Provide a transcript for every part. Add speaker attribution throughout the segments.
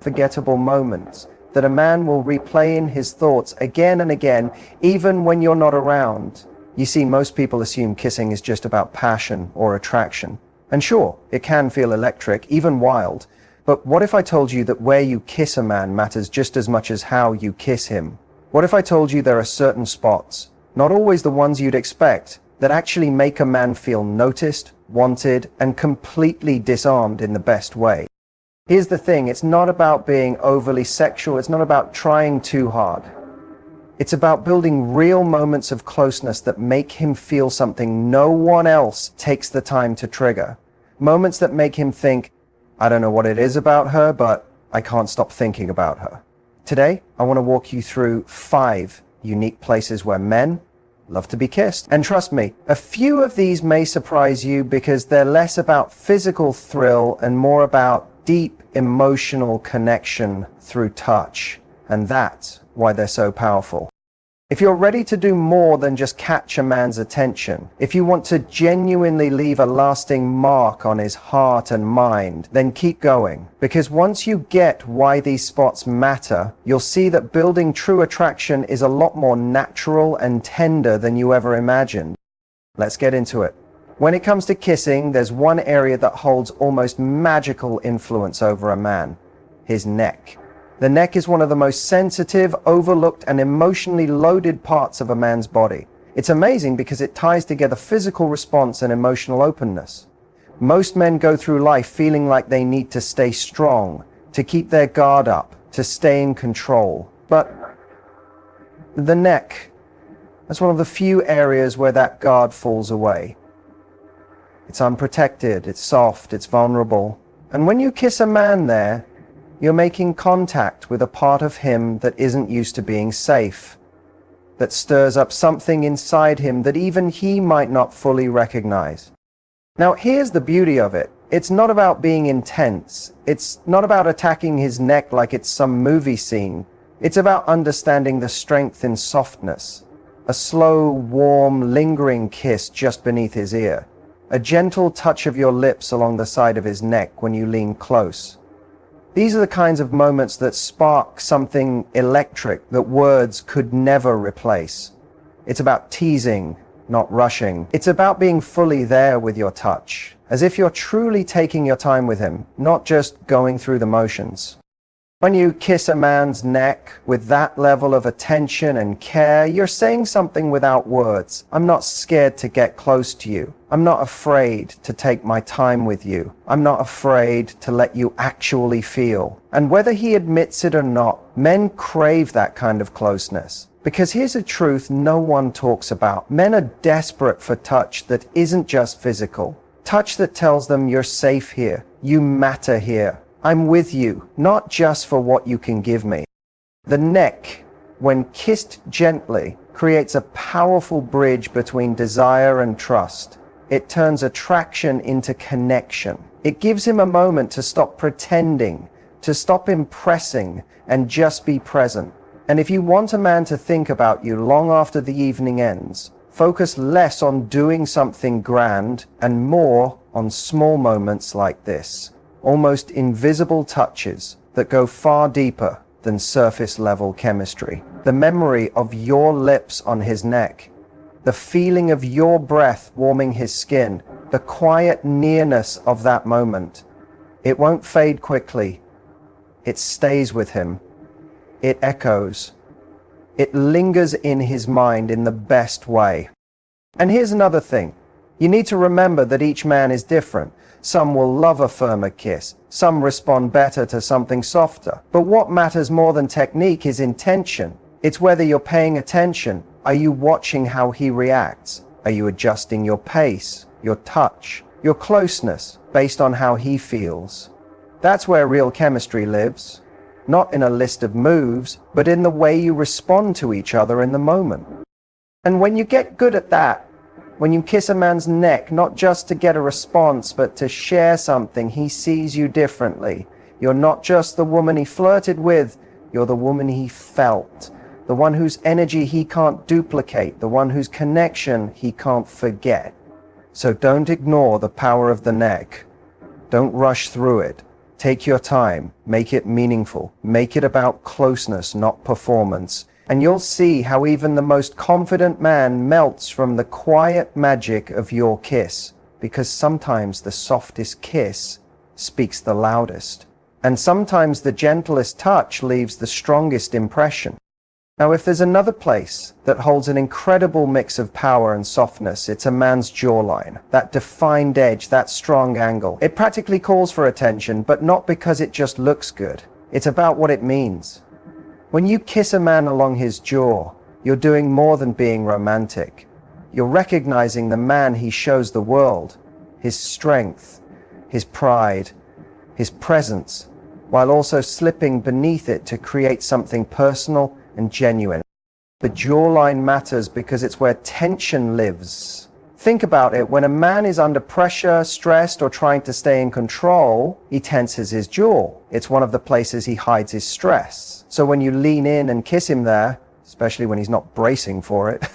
Speaker 1: unforgettable moments that a man will replay in his thoughts again and again, even when you're not around. You see, most people assume kissing is just about passion or attraction. And sure, it can feel electric, even wild. But what if I told you that where you kiss a man matters just as much as how you kiss him? What if I told you there are certain spots, not always the ones you'd expect, that actually make a man feel noticed, wanted, and completely disarmed in the best way? Here's the thing, it's not about being overly sexual, it's not about trying too hard. It's about building real moments of closeness that make him feel something no one else takes the time to trigger. Moments that make him think, I don't know what it is about her, but I can't stop thinking about her. Today, I want to walk you through 5 unique places where men love to be kissed. And trust me, a few of these may surprise you because they're less about physical thrill and more about deep emotional connection through touch. And that's why they're so powerful. If you're ready to do more than just catch a man's attention, if you want to genuinely leave a lasting mark on his heart and mind, then keep going. Because once you get why these spots matter, you'll see that building true attraction is a lot more natural and tender than you ever imagined. Let's get into it. When it comes to kissing, there's one area that holds almost magical influence over a man: his neck. The neck is one of the most sensitive, overlooked, and emotionally loaded parts of a man's body. It's amazing because it ties together physical response and emotional openness. Most men go through life feeling like they need to stay strong, to keep their guard up, to stay in control. But the neck, that's one of the few areas where that guard falls away. It's unprotected, it's soft, it's vulnerable. And when you kiss a man there, you're making contact with a part of him that isn't used to being safe, that stirs up something inside him that even he might not fully recognize. Now, here's the beauty of it. It's not about being intense. It's not about attacking his neck like it's some movie scene. It's about understanding the strength in softness. A slow, warm, lingering kiss just beneath his ear. A gentle touch of your lips along the side of his neck when you lean close. These are the kinds of moments that spark something electric that words could never replace. It's about teasing, not rushing. It's about being fully there with your touch, as if you're truly taking your time with him, not just going through the motions. When you kiss a man's neck with that level of attention and care, you're saying something without words. I'm not scared to get close to you. I'm not afraid to take my time with you. I'm not afraid to let you actually feel. And whether he admits it or not, men crave that kind of closeness. Because here's a truth no one talks about. Men are desperate for touch that isn't just physical. Touch that tells them you're safe here. You matter here. I'm with you, not just for what you can give me. The neck, when kissed gently, creates a powerful bridge between desire and trust. It turns attraction into connection. It gives him a moment to stop pretending, to stop impressing, and just be present. And if you want a man to think about you long after the evening ends, focus less on doing something grand and more on small moments like this. Almost invisible touches that go far deeper than surface level chemistry. The memory of your lips on his neck, the feeling of your breath warming his skin, the quiet nearness of that moment. It won't fade quickly. It stays with him. It echoes. It lingers in his mind in the best way. And here's another thing. You need to remember that each man is different. Some will love a firmer kiss. Some respond better to something softer. But what matters more than technique is intention. It's whether you're paying attention. Are you watching how he reacts? Are you adjusting your pace, your touch, your closeness based on how he feels? That's where real chemistry lives. Not in a list of moves, but in the way you respond to each other in the moment. And when you get good at that, when you kiss a man's neck, not just to get a response, but to share something, he sees you differently. You're not just the woman he flirted with, you're the woman he felt. The one whose energy he can't duplicate, the one whose connection he can't forget. So don't ignore the power of the neck. Don't rush through it. Take your time, make it meaningful, make it about closeness, not performance, and you'll see how even the most confident man melts from the quiet magic of your kiss, because sometimes the softest kiss speaks the loudest, and sometimes the gentlest touch leaves the strongest impression. Now, if there's another place that holds an incredible mix of power and softness, it's a man's jawline. That defined edge, that strong angle. It practically calls for attention, but not because it just looks good. It's about what it means. When you kiss a man along his jaw, you're doing more than being romantic. You're recognizing the man he shows the world, his strength, his pride, his presence, while also slipping beneath it to create something personal and genuine. The jawline matters because it's where tension lives. Think about it. When a man is under pressure, stressed, or trying to stay in control, he tenses his jaw. It's one of the places he hides his stress. So when you lean in and kiss him there, especially when he's not bracing for it,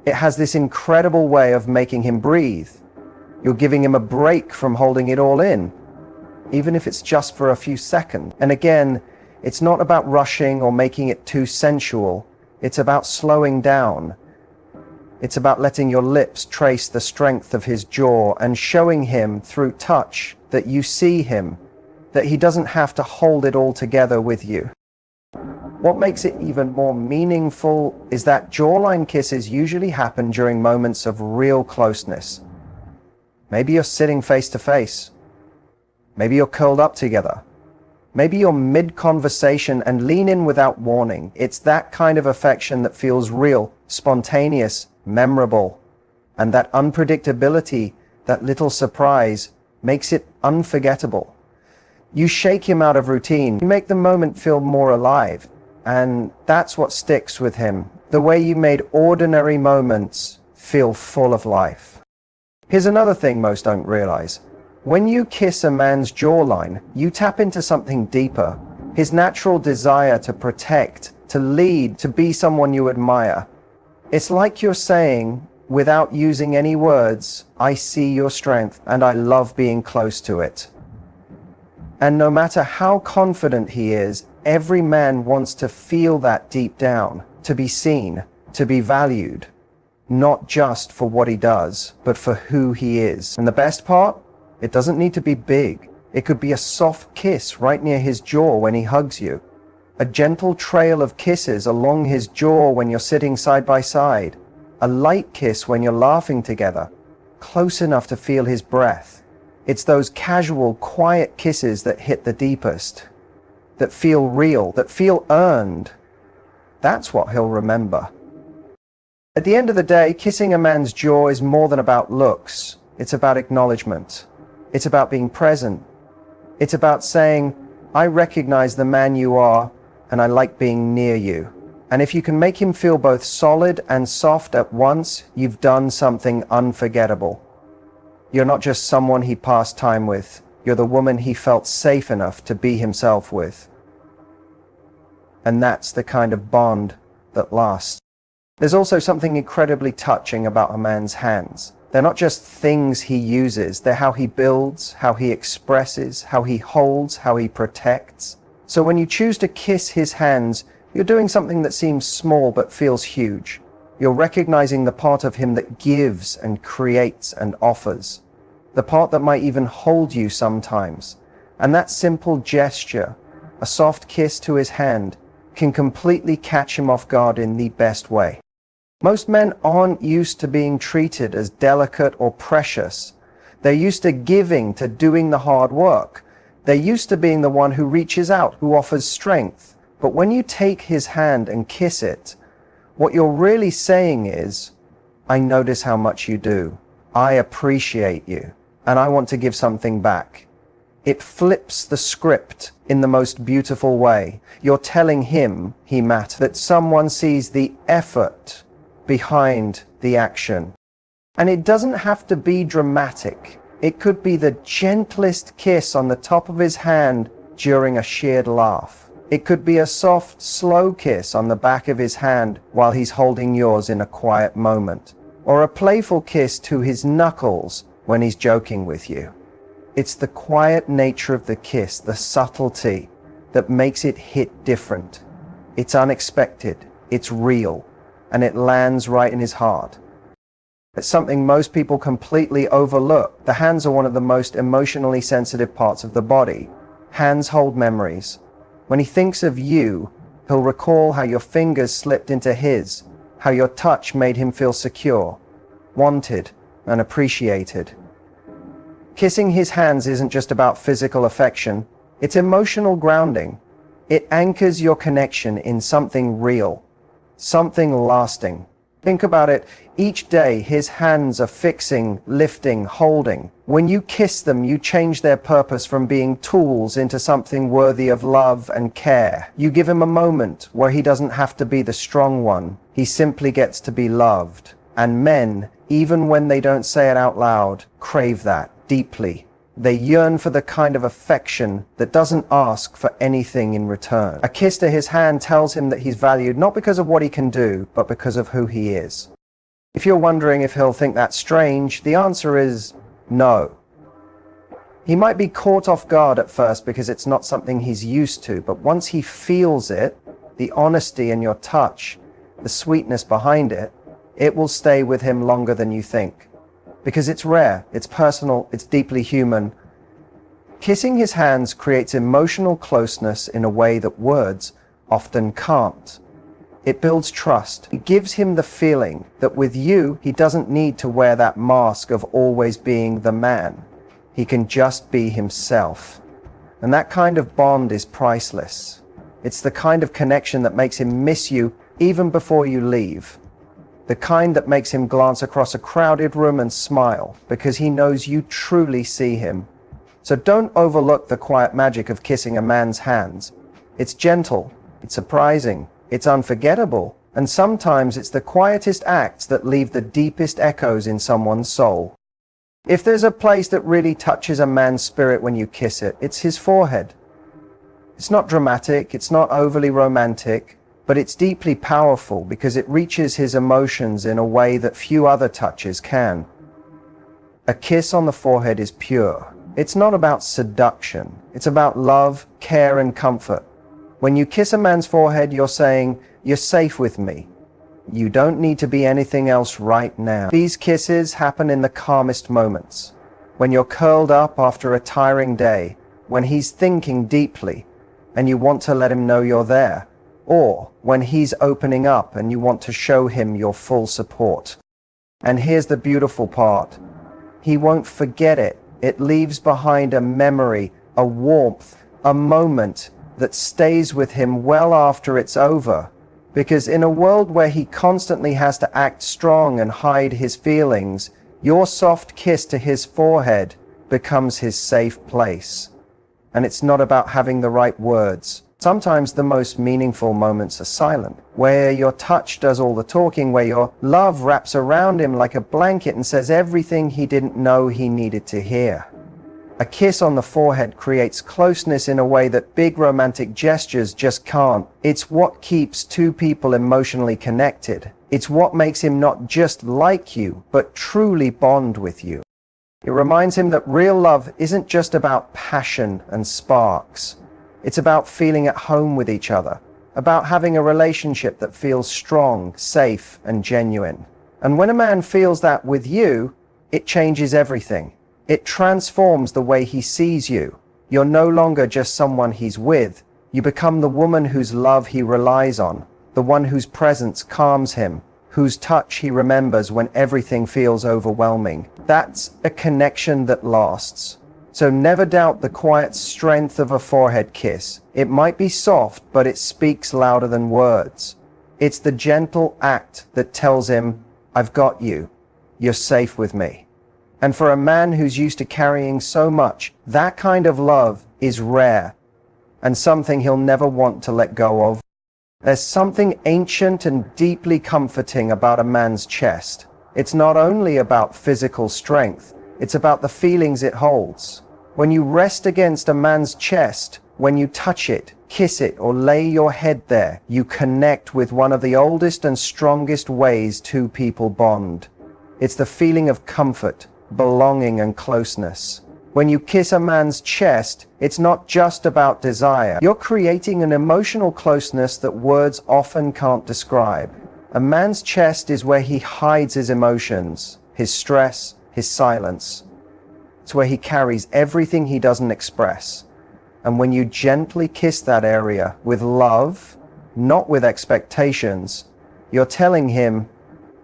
Speaker 1: it has this incredible way of making him breathe. You're giving him a break from holding it all in, even if it's just for a few seconds. And again, it's not about rushing or making it too sensual. It's about slowing down. It's about letting your lips trace the strength of his jaw and showing him through touch that you see him, that he doesn't have to hold it all together with you. What makes it even more meaningful is that jawline kisses usually happen during moments of real closeness. Maybe you're sitting face to face. Maybe you're curled up together. Maybe you're mid-conversation and lean in without warning. It's that kind of affection that feels real, spontaneous, memorable. And that unpredictability, that little surprise, makes it unforgettable. You shake him out of routine. You make the moment feel more alive. And that's what sticks with him. The way you made ordinary moments feel full of life. Here's another thing most don't realize. When you kiss a man's jawline, you tap into something deeper. His natural desire to protect, to lead, to be someone you admire. It's like you're saying, without using any words, I see your strength and I love being close to it. And no matter how confident he is, every man wants to feel that deep down, to be seen, to be valued, not just for what he does, but for who he is. And the best part? It doesn't need to be big. It could be a soft kiss right near his jaw when he hugs you. A gentle trail of kisses along his jaw when you're sitting side by side. A light kiss when you're laughing together, close enough to feel his breath. It's those casual, quiet kisses that hit the deepest, that feel real, that feel earned. That's what he'll remember. At the end of the day, kissing a man's jaw is more than about looks. It's about acknowledgement. It's about being present. It's about saying, I recognize the man you are, and I like being near you. And if you can make him feel both solid and soft at once, you've done something unforgettable. You're not just someone he passed time with. You're the woman he felt safe enough to be himself with. And that's the kind of bond that lasts. There's also something incredibly touching about a man's hands. They're not just things he uses, they're how he builds, how he expresses, how he holds, how he protects. So when you choose to kiss his hands, you're doing something that seems small but feels huge. You're recognizing the part of him that gives and creates and offers. The part that might even hold you sometimes. And that simple gesture, a soft kiss to his hand, can completely catch him off guard in the best way. Most men aren't used to being treated as delicate or precious. They're used to giving, to doing the hard work. They're used to being the one who reaches out, who offers strength. But when you take his hand and kiss it, what you're really saying is, I notice how much you do. I appreciate you, and I want to give something back. It flips the script in the most beautiful way. You're telling him he matters, that someone sees the effort behind the action. And it doesn't have to be dramatic. It could be the gentlest kiss on the top of his hand during a shared laugh. It could be a soft, slow kiss on the back of his hand while he's holding yours in a quiet moment. Or a playful kiss to his knuckles when he's joking with you. It's the quiet nature of the kiss, the subtlety, that makes it hit different. It's unexpected, it's real, and it lands right in his heart. It's something most people completely overlook. The hands are one of the most emotionally sensitive parts of the body. Hands hold memories. When he thinks of you, he'll recall how your fingers slipped into his, how your touch made him feel secure, wanted, and appreciated. Kissing his hands isn't just about physical affection, it's emotional grounding. It anchors your connection in something real, something lasting. Think about it. Each day, his hands are fixing, lifting, holding. When you kiss them, you change their purpose from being tools into something worthy of love and care. You give him a moment where he doesn't have to be the strong one. He simply gets to be loved. And men, even when they don't say it out loud, crave that deeply. They yearn for the kind of affection that doesn't ask for anything in return. A kiss to his hand tells him that he's valued not because of what he can do, but because of who he is. If you're wondering if he'll think that's strange, the answer is no. He might be caught off guard at first because it's not something he's used to, but once he feels it, the honesty in your touch, the sweetness behind it, it will stay with him longer than you think. Because it's rare, it's personal, it's deeply human. Kissing his hands creates emotional closeness in a way that words often can't. It builds trust. It gives him the feeling that with you, he doesn't need to wear that mask of always being the man. He can just be himself. And that kind of bond is priceless. It's the kind of connection that makes him miss you even before you leave. The kind that makes him glance across a crowded room and smile because he knows you truly see him. So don't overlook the quiet magic of kissing a man's hands. It's gentle, it's surprising, it's unforgettable, and sometimes it's the quietest acts that leave the deepest echoes in someone's soul. If there's a place that really touches a man's spirit when you kiss it, it's his forehead. It's not dramatic, it's not overly romantic, but it's deeply powerful because it reaches his emotions in a way that few other touches can. A kiss on the forehead is pure. It's not about seduction. It's about love, care, and comfort. When you kiss a man's forehead, you're saying, "You're safe with me. You don't need to be anything else right now." These kisses happen in the calmest moments. When you're curled up after a tiring day, when he's thinking deeply, and you want to let him know you're there. Or when he's opening up and you want to show him your full support. And here's the beautiful part. He won't forget it. It leaves behind a memory, a warmth, a moment that stays with him well after it's over. Because in a world where he constantly has to act strong and hide his feelings, your soft kiss to his forehead becomes his safe place. And it's not about having the right words. Sometimes the most meaningful moments are silent, where your touch does all the talking, where your love wraps around him like a blanket and says everything he didn't know he needed to hear. A kiss on the forehead creates closeness in a way that big romantic gestures just can't. It's what keeps two people emotionally connected. It's what makes him not just like you, but truly bond with you. It reminds him that real love isn't just about passion and sparks. It's about feeling at home with each other, about having a relationship that feels strong, safe, and genuine. And when a man feels that with you, it changes everything. It transforms the way he sees you. You're no longer just someone he's with. You become the woman whose love he relies on, the one whose presence calms him, whose touch he remembers when everything feels overwhelming. That's a connection that lasts. So never doubt the quiet strength of a forehead kiss. It might be soft, but it speaks louder than words. It's the gentle act that tells him, "I've got you. You're safe with me." And for a man who's used to carrying so much, that kind of love is rare and something he'll never want to let go of. There's something ancient and deeply comforting about a man's chest. It's not only about physical strength, it's about the feelings it holds. When you rest against a man's chest, when you touch it, kiss it, or lay your head there, you connect with one of the oldest and strongest ways two people bond. It's the feeling of comfort, belonging, and closeness. When you kiss a man's chest, it's not just about desire. You're creating an emotional closeness that words often can't describe. A man's chest is where he hides his emotions, his stress, his silence. It's where he carries everything he doesn't express. And when you gently kiss that area with love, not with expectations, you're telling him,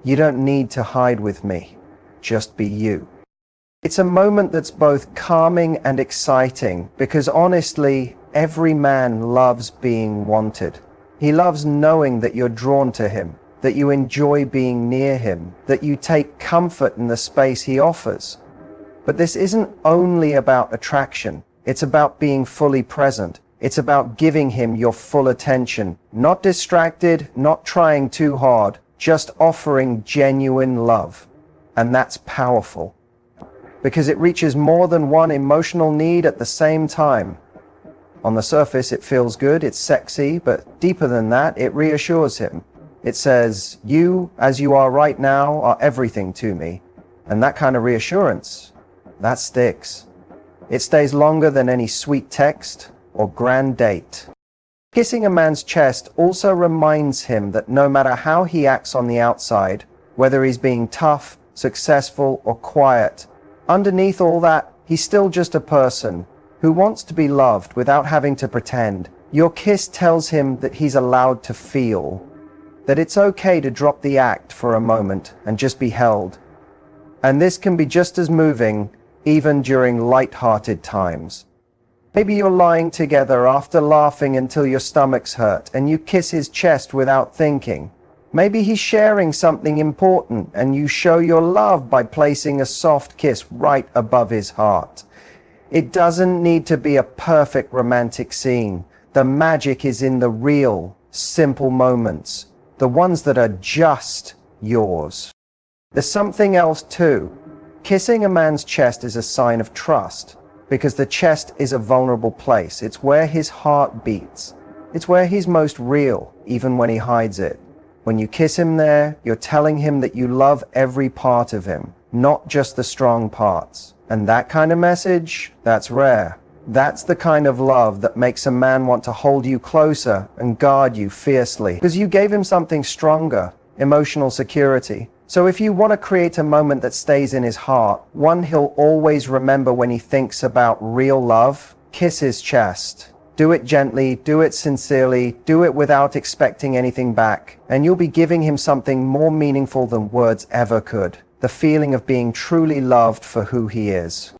Speaker 1: you don't need to hide with me, just be you. It's a moment that's both calming and exciting because honestly, every man loves being wanted. He loves knowing that you're drawn to him, that you enjoy being near him, that you take comfort in the space he offers. But this isn't only about attraction. It's about being fully present. It's about giving him your full attention, not distracted, not trying too hard, just offering genuine love. And that's powerful, because it reaches more than one emotional need at the same time. On the surface, it feels good, it's sexy, but deeper than that, it reassures him. It says, you, as you are right now, are everything to me. And that kind of reassurance, that sticks. It stays longer than any sweet text or grand date. Kissing a man's chest also reminds him that no matter how he acts on the outside, whether he's being tough, successful, or quiet, underneath all that, he's still just a person who wants to be loved without having to pretend. Your kiss tells him that he's allowed to feel, that it's okay to drop the act for a moment and just be held. And this can be just as moving, even during light-hearted times. Maybe you're lying together after laughing until your stomach's hurt, and you kiss his chest without thinking. Maybe he's sharing something important, and you show your love by placing a soft kiss right above his heart. It doesn't need to be a perfect romantic scene. The magic is in the real, simple moments, the ones that are just yours. There's something else too. Kissing a man's chest is a sign of trust, because the chest is a vulnerable place. It's where his heart beats. It's where he's most real, even when he hides it. When you kiss him there, you're telling him that you love every part of him, not just the strong parts. And that kind of message, that's rare. That's the kind of love that makes a man want to hold you closer and guard you fiercely, because you gave him something stronger, emotional security. So if you want to create a moment that stays in his heart, one he'll always remember when he thinks about real love, kiss his chest. Do it gently, do it sincerely, do it without expecting anything back, and you'll be giving him something more meaningful than words ever could. The feeling of being truly loved for who he is.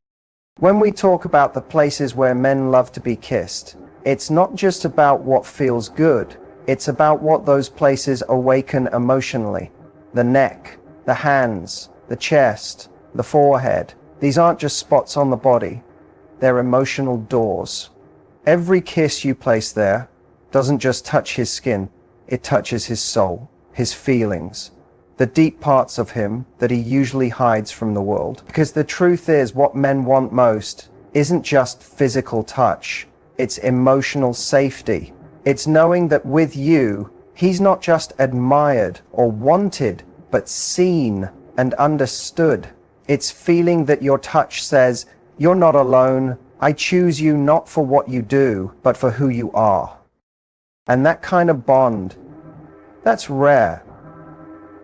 Speaker 1: When we talk about the places where men love to be kissed, it's not just about what feels good, it's about what those places awaken emotionally. The neck, the hands, the chest, the forehead. These aren't just spots on the body, they're emotional doors. Every kiss you place there doesn't just touch his skin, it touches his soul, his feelings, the deep parts of him that he usually hides from the world. Because the truth is, what men want most isn't just physical touch, it's emotional safety. It's knowing that with you, he's not just admired or wanted, but seen and understood. It's feeling that your touch says, you're not alone, I choose you not for what you do, but for who you are. And that kind of bond, that's rare.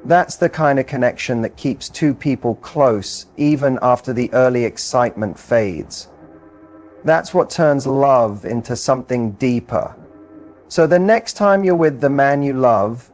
Speaker 1: That's the kind of connection that keeps two people close even after the early excitement fades. That's what turns love into something deeper. So the next time you're with the man you love,